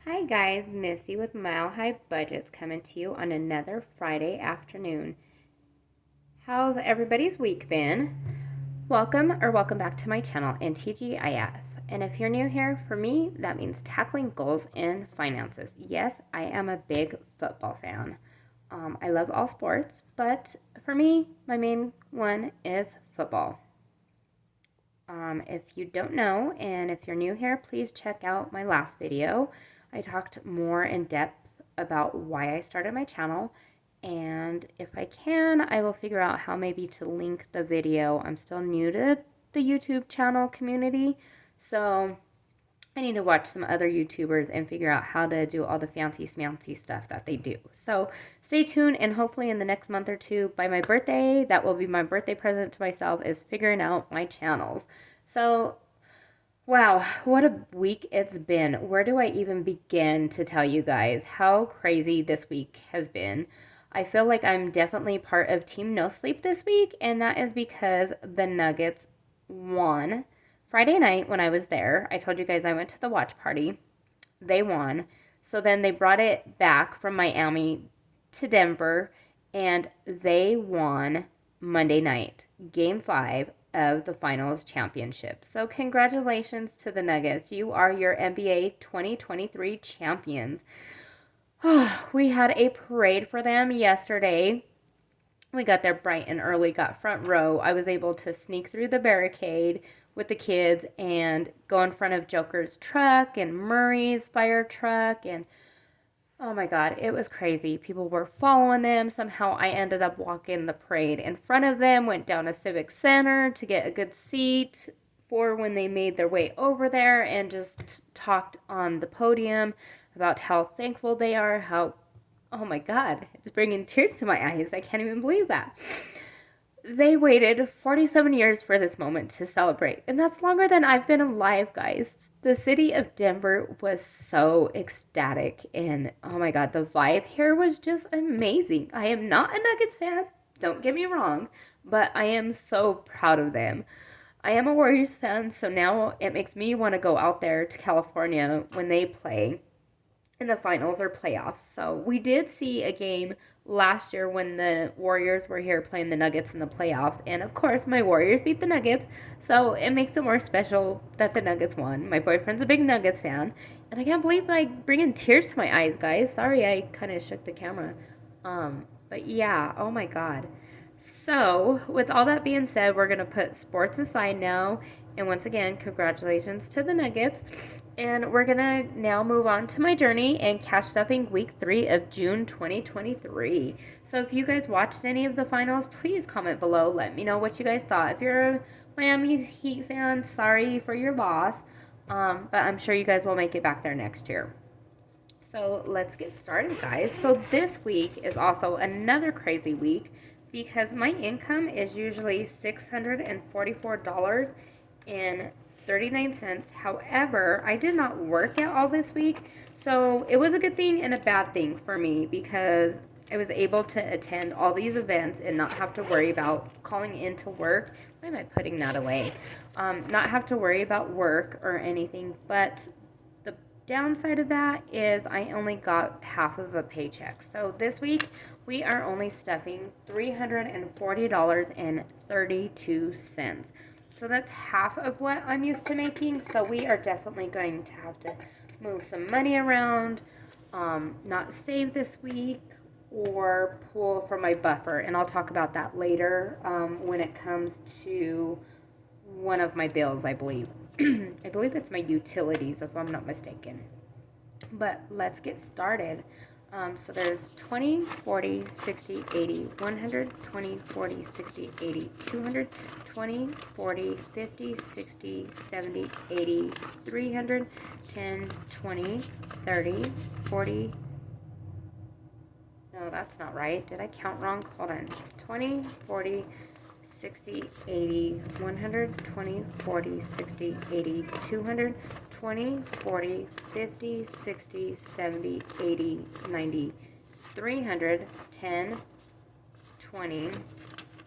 Hi guys, Missy with Mile High Budgets coming to you on another Friday afternoon. How's everybody's week been? Welcome back to my channel in TGIF. And if you're new here, for me, that means tackling goals in finances. Yes, I am a big football fan. I love all sports, but for me, my main one is football. If you don't know, and if you're new here, please check out my last video. I talked more in depth about why I started my channel, and if I can, I will figure out how maybe to link the video. I'm still new to the YouTube channel community, so I need to watch some other YouTubers and figure out how to do all the fancy smancy stuff that they do. So stay tuned, and hopefully in the next month or two, by my birthday, that will be my birthday present to myself, is figuring out my channels. So, wow, what a week it's been. Where do I even begin to tell you guys how crazy this week has been? I feel like I'm definitely part of Team No Sleep this week, and that is because the Nuggets won. Friday night when I was there, I told you guys I went to the watch party. They won. So then they brought it back from Miami to Denver, and they won Monday night, game 5 of the finals championship. So congratulations to the Nuggets. You are your NBA 2023 champions. We had a parade for them yesterday. We got there bright and early, got front row. I was able to sneak through the barricade with the kids and go in front of Joker's truck and Murray's fire truck, and oh my God, it was crazy. People were following them. Somehow I ended up walking the parade in front of them, went down to Civic Center to get a good seat for when they made their way over there, and just talked on the podium about how thankful they are, how, oh my God, it's bringing tears to my eyes. I can't even believe that. They waited 47 years for this moment to celebrate, and that's longer than I've been alive, guys. The city of Denver was so ecstatic, and oh my God, the vibe here was just amazing. I am not a Nuggets fan, don't get me wrong, but I am so proud of them. I am a Warriors fan, so now it makes me want to go out there to California when they play in the finals or playoffs. So we did see a game last year when the Warriors were here playing the Nuggets in the playoffs. And of course, my Warriors beat the Nuggets. So it makes it more special that the Nuggets won. My boyfriend's a big Nuggets fan. And I can't believe I'm bringing tears to my eyes, guys. Sorry, I kind of shook the camera. But yeah, oh my God. So, with all that being said, we're going to put sports aside now. And once again, congratulations to the Nuggets. And we're going to now move on to my journey and cash stuffing week 3 of June 2023. So, if you guys watched any of the finals, please comment below. Let me know what you guys thought. If you're a Miami Heat fan, sorry for your loss. But I'm sure you guys will make it back there next year. So, let's get started, guys. So, this week is also another crazy week, because my income is usually $644.39. However, I did not work at all this week, so it was a good thing and a bad thing for me, because I was able to attend all these events and not have to worry about calling into work. Why am I putting that away? Not have to worry about work or anything, but the downside of that is I only got half of a paycheck. So this week we are only stuffing $340.32. So that's half of what I'm used to making. So we are definitely going to have to move some money around, not save this week, or pull from my buffer. And I'll talk about that later when it comes to one of my bills, I believe. I believe it's my utilities, if I'm not mistaken. But let's get started. So there's 20, 40, 60, 80, 100, 20, 40, 60, 80, 200, 20, 40, 50, 60, 70, 80, 300, 10, 20, 30, 40. No, that's not right. Did I count wrong? Hold on. 20, 40, 60, 80, 100, 20, 40, 60, 80, 200, 20, 40, 50, 60, 70, 80, 90, 300, 10, 20,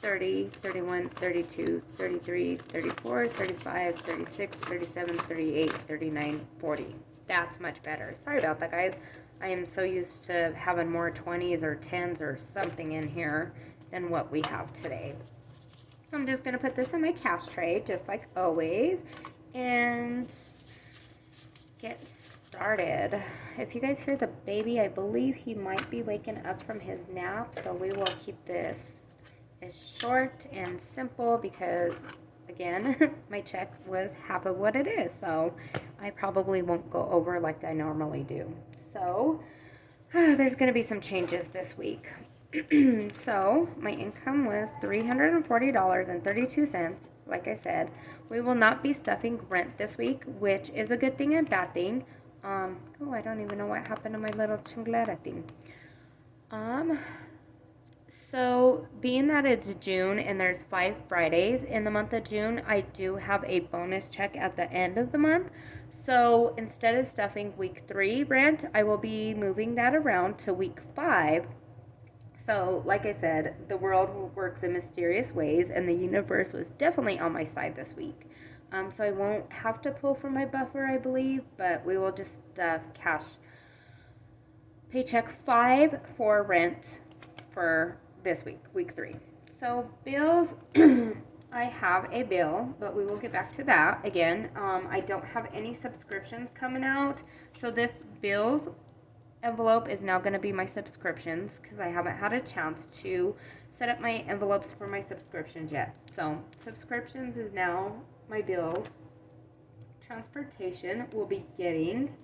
30, 31, 32, 33, 34, 35, 36, 37, 38, 39, 40. That's much better. Sorry about that, guys. I am so used to having more 20s or 10s or something in here than what we have today. So I'm just going to put this in my cash tray, just like always, and get started. If you guys hear the baby, I believe he might be waking up from his nap, so we will keep this as short and simple because, again, my check was half of what it is, so I probably won't go over like I normally do. So there's going to be some changes this week. So my income was $340.32. Like I said, we will not be stuffing rent this week, which is a good thing and bad thing. Oh, I don't even know what happened to my little chinglera thing. So being that it's June and there's 5 Fridays in the month of June, I do have a bonus check at the end of the month. So instead of stuffing week 3 rent, I will be moving that around to week 5. So, like I said, the world works in mysterious ways, and the universe was definitely on my side this week. So I won't have to pull from my buffer, I believe, but we will just stuff cash paycheck 5 for rent for this week, week 3. So bills, I have a bill, but we will get back to that again. I don't have any subscriptions coming out, so this bills envelope is now going to be my subscriptions because I haven't had a chance to set up my envelopes for my subscriptions yet. So subscriptions is now my bills. Transportation will be getting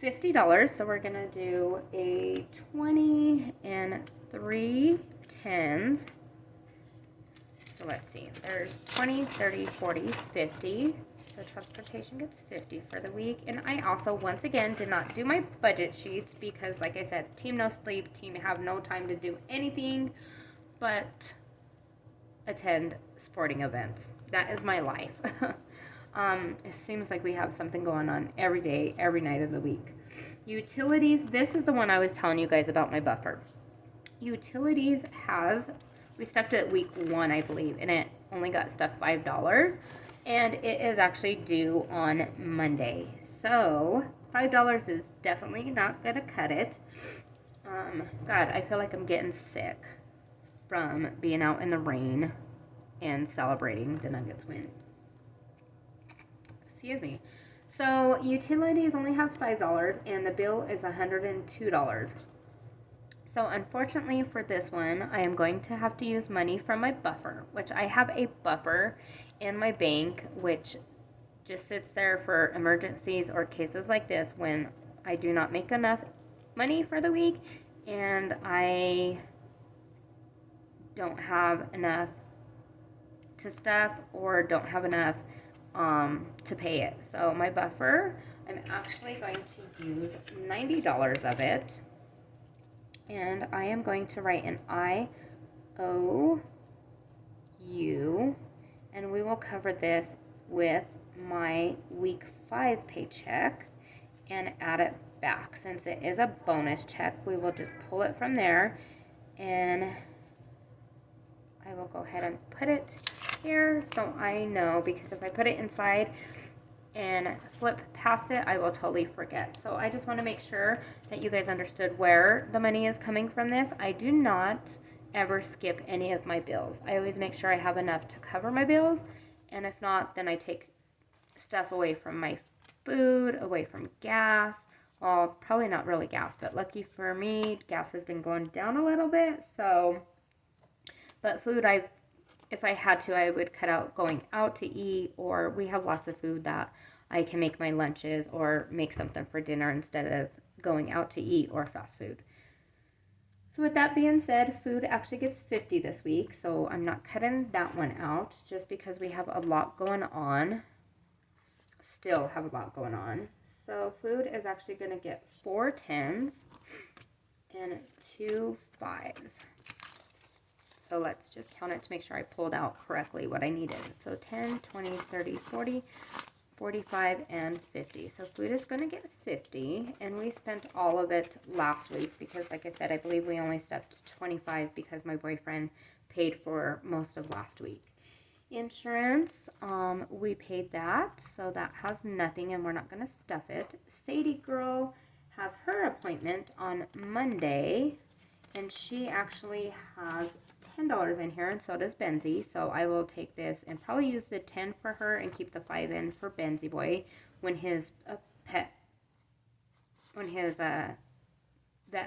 $50, so we're going to do a 20 and 3 10s. So let's see, there's 20, 30, 40, 50. So transportation gets 50 for the week. And I also, once again, did not do my budget sheets because, like I said, team no sleep, team have no time to do anything but attend sporting events. That is my life. It seems like we have something going on every day, every night of the week. Utilities, this is the one I was telling you guys about my buffer. Utilities we stuffed it week 1, I believe, and it only got stuffed $5. And it is actually due on Monday. So $5 is definitely not going to cut it. God, I feel like I'm getting sick from being out in the rain and celebrating the Nuggets win. Excuse me. So utilities only has $5 and the bill is $102. So unfortunately for this one, I am going to have to use money from my buffer, which I have a buffer in my bank, which just sits there for emergencies or cases like this when I do not make enough money for the week and I don't have enough to stuff or don't have enough to pay it. So my buffer, I'm actually going to use $90 of it. And I am going to write an IOU, and we will cover this with my week 5 paycheck and add it back. Since it is a bonus check, we will just pull it from there, and I will go ahead and put it here so I know, because if I put it inside and flip past it, I will totally forget. So I just want to make sure that you guys understood where the money is coming from this. I do not ever skip any of my bills. I always make sure I have enough to cover my bills, and if not, then I take stuff away from my food, away from gas. Well, probably not really gas, but lucky for me, gas has been going down a little bit, so, but food, if I had to, I would cut out going out to eat, or we have lots of food that I can make my lunches or make something for dinner instead of going out to eat or fast food. So with that being said, food actually gets 50 this week, so I'm not cutting that one out just because we have a lot going on. Still have a lot going on. So food is actually going to get 4 10s and 2 5s. So let's just count it to make sure I pulled out correctly what I needed. So 10, 20, 30, 40, 45, and 50. So food is going to get 50, and we spent all of it last week because, like I said, I believe we only stuffed 25 because my boyfriend paid for most of last week. Insurance, we paid that, so that has nothing, and we're not going to stuff it. Sadie girl has her appointment on Monday, and she actually has $10 in here, and so does Benzie. So I will take this and probably use the 10 for her and keep the 5 in for Benzie boy when his vet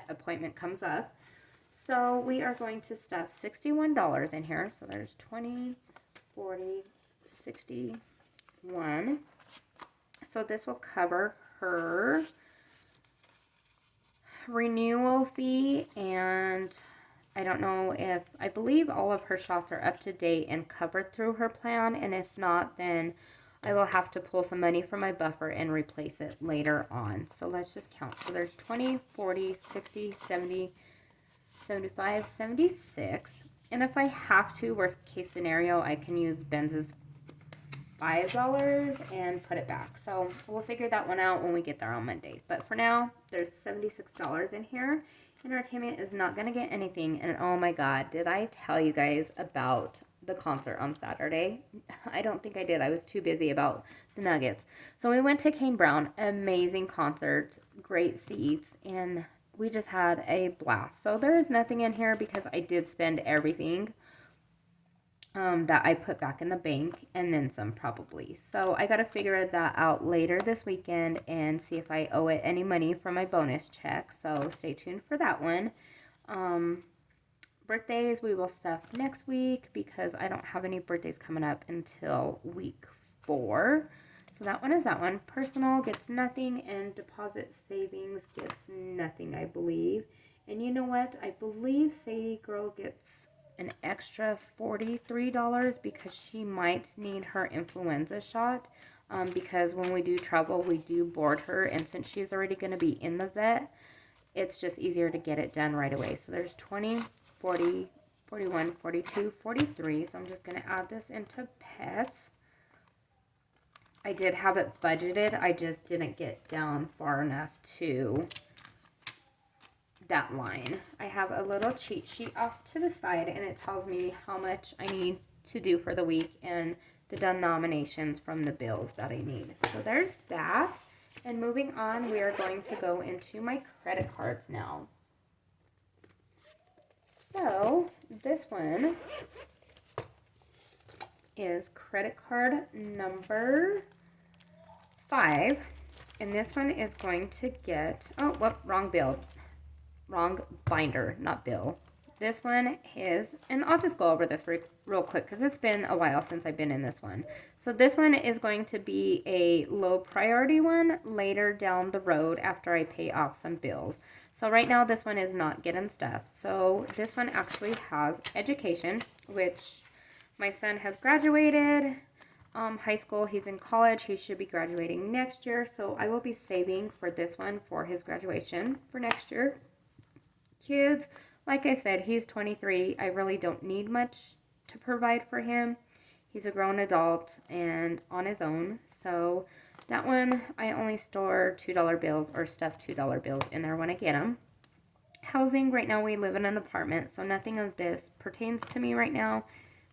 appointment comes up. So we are going to stuff $61 in here. So there's 20, 40, 61. So this will cover her renewal fee, and I don't know if, I believe all of her shots are up to date and covered through her plan, and if not, then I will have to pull some money from my buffer and replace it later on. So let's just count. So there's 20, 40, 60, 70, 75, 76. And if I have to, worst case scenario, I can use Benz's $5 and put it back. So we'll figure that one out when we get there on Monday. But for now, there's $76 in here. Entertainment is not going to get anything. And oh my God, did I tell you guys about the concert on Saturday? I don't think I did. I was too busy about the Nuggets. So we went to Kane Brown. Amazing concert, great seats, and we just had a blast. So there is nothing in here because I did spend everything that I put back in the bank, and then some probably. So I got to figure that out later this weekend and see if I owe it any money from my bonus check. So stay tuned for that one. Birthdays we will stuff next week because I don't have any birthdays coming up until week 4. So that one is that one. Personal gets nothing, and deposit savings gets nothing, I believe. And you know what? I believe Sadie girl gets an extra $43 because she might need her influenza shot. Because when we do travel, we do board her, and since she's already going to be in the vet, it's just easier to get it done right away. So there's 20, 40, 41, 42, 43. So I'm just going to add this into pets. I did have it budgeted. I just didn't get down far enough to that line. I have a little cheat sheet off to the side, and it tells me how much I need to do for the week and the denominations from the bills that I need. So there's that. And moving on, we are going to go into my credit cards now. So this one is credit card number 5, and this one is going to get, oh, whoop, wrong bill. Wrong binder, not bill. This one is, and I'll just go over this real quick because it's been a while since I've been in this one. So this one is going to be a low priority one later down the road after I pay off some bills. So right now this one is not getting stuff. So this one actually has education, which my son has graduated high school. He's in college. He should be graduating next year. So I will be saving for this one for his graduation for next year. Kids, like I said, he's 23. I really don't need much to provide for him. He's a grown adult and on his own. So that one, I only store $2 bills or stuff $2 bills in there when I get them. Housing, right now we live in an apartment, so nothing of this pertains to me right now.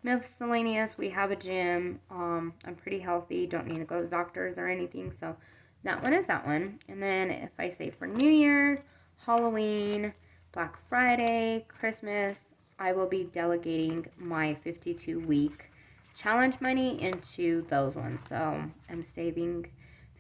Miscellaneous, we have a gym. I'm pretty healthy, don't need to go to the doctors or anything. So that one is that one. And then if I say for New Year's, Halloween, Black Friday, Christmas, I will be delegating my 52-week challenge money into those ones. So I'm saving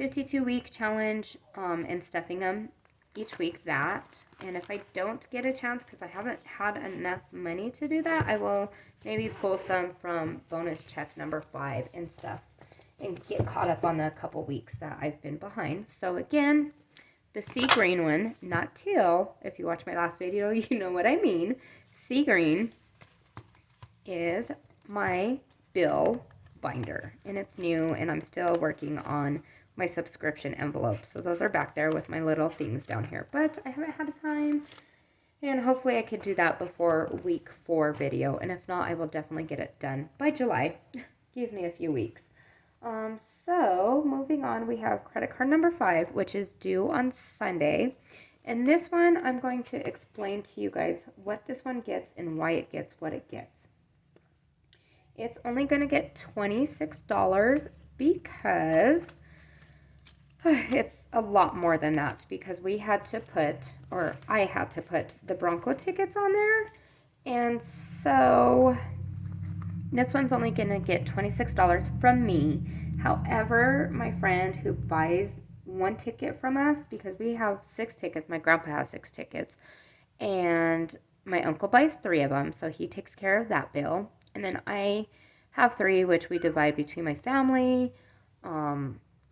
52-week challenge and stuffing them each week that. And if I don't get a chance because I haven't had enough money to do that, I will maybe pull some from bonus check number 5 and stuff and get caught up on the couple weeks that I've been behind. So again, the sea green one, not teal. If you watch my last video, you know what I mean. Sea green is my bill binder, and it's new, and I'm still working on my subscription envelope. So those are back there with my little things down here, but I haven't had time, and hopefully I could do that before week 4 video, and if not, I will definitely get it done by July. Gives me a few weeks. So moving on, we have credit card number 5, which is due on Sunday. And this one, I'm going to explain to you guys what this one gets and why it gets what it gets. It's only going to get $26 because It's a lot more than that because we had to put, or I had to put the Bronco tickets on there. And so this one's only going to get $26 from me. However, my friend who buys one ticket from us, because we have 6 tickets, my grandpa has 6 tickets, and my uncle buys 3 of them, so he takes care of that bill. And then I have 3, which we divide between my family.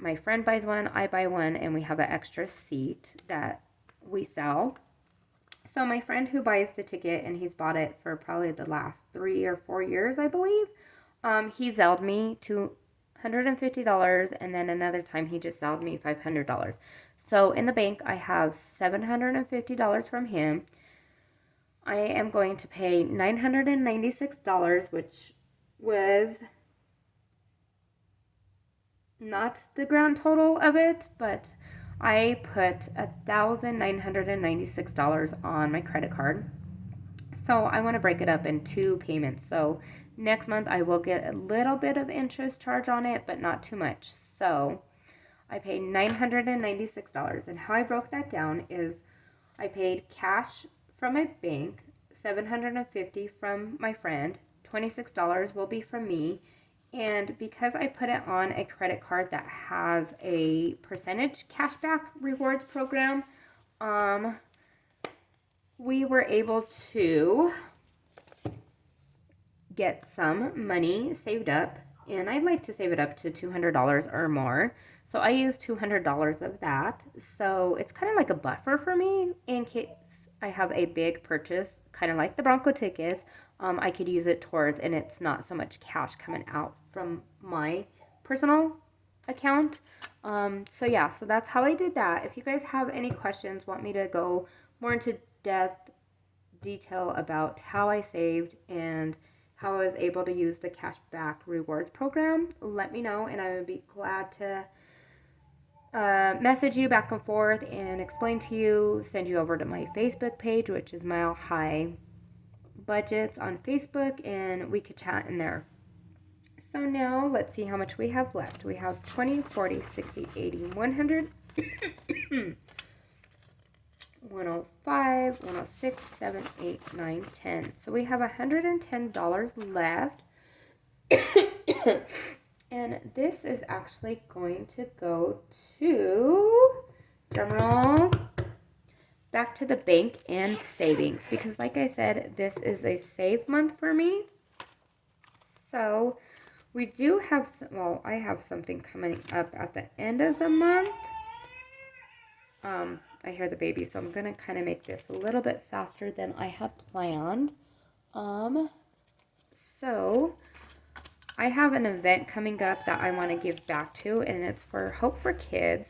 My friend buys one, I buy one, and we have an extra seat that we sell. So my friend who buys the ticket, and he's bought it for probably the last 3 or 4 years, I believe, he Zelled me $250, and then another time he just Zelled me $500. So in the bank, I have $750 from him. I am going to pay $996, which was not the grand total of it, but I put $1,996 on my credit card. So I want to break it up in 2 payments. So next month I will get a little bit of interest charge on it, but not too much. So I paid $996. And how I broke that down is I paid cash from my bank, $750 from my friend, $26 will be from me. And because I put it on a credit card that has a percentage cashback rewards program, we were able to get some money saved up, and I'd like to save it up to $200 or more. So I used $200 of that. So it's kind of like a buffer for me in case I have a big purchase, kind of like the Bronco tickets. I could use it towards, and it's not so much cash coming out from my personal account. So yeah, so that's how I did that. If you guys have any questions, want me to go more into detail about how I saved and how I was able to use the cashback rewards program, let me know, and I would be glad to message you back and forth and explain to you, send you over to my Facebook page, which is Mile High Budgets on Facebook, and we could chat in there. So now let's see how much we have left. We have 20, 40, 60, 80, 100, 105, 106, 7, 8, 9, 10. So we have $110 left. And this is actually going to go to, drumroll, back to the bank and savings. Because like I said, this is a save month for me. So we do have, well, I have something coming up at the end of the month. I hear the baby, so I'm going to kind of make this a little bit faster than I had planned. So I have an event coming up that I want to give back to, and it's for Hope for Kids.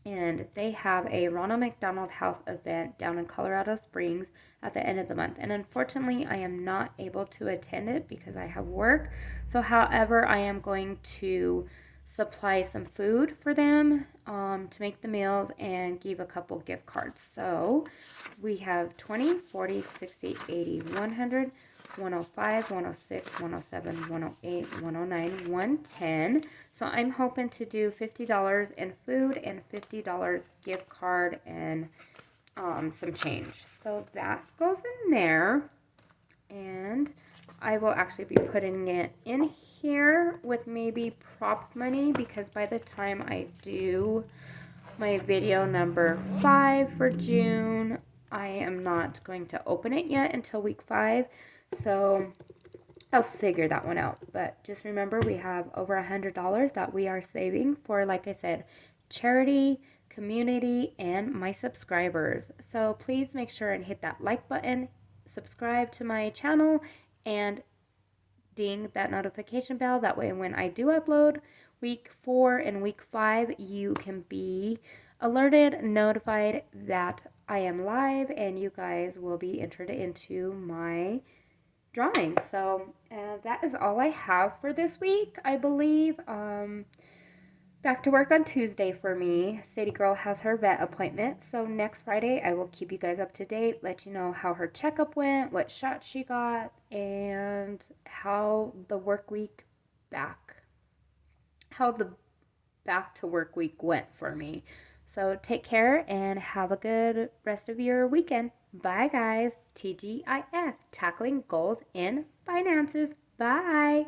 And they have a Ronald McDonald House event down in Colorado Springs at the end of the month. And unfortunately, I am not able to attend it because I have work. So, however, I am going to supply some food for them to make the meals and give a couple gift cards. So we have 20, 40, 60, 80, 100, 105, 106, 107, 108, 109, 110. So I'm hoping to do $50 in food and $50 gift card and some change. So that goes in there. And I will actually be putting it in here with maybe prop money, because by the time I do my video number 5 for June, I am not going to open it yet until week 5. So I'll figure that one out. But just remember, we have over $100 that we are saving for, like I said, charity, community, and my subscribers. So please make sure and hit that like button, subscribe to my channel, and ding that notification bell. That way when I do upload week 4 and week 5, you can be alerted, notified that I am live, and you guys will be entered into my drawing. So that is all I have for this week, I believe. Back to work on Tuesday for me. Sadie Girl has her vet appointment, so next Friday I will keep you guys up to date, let you know how her checkup went, what shots she got, and how the back to work week went for me. So take care and have a good rest of your weekend. Bye, guys. TGIF, Tackling Goals in Finances. Bye.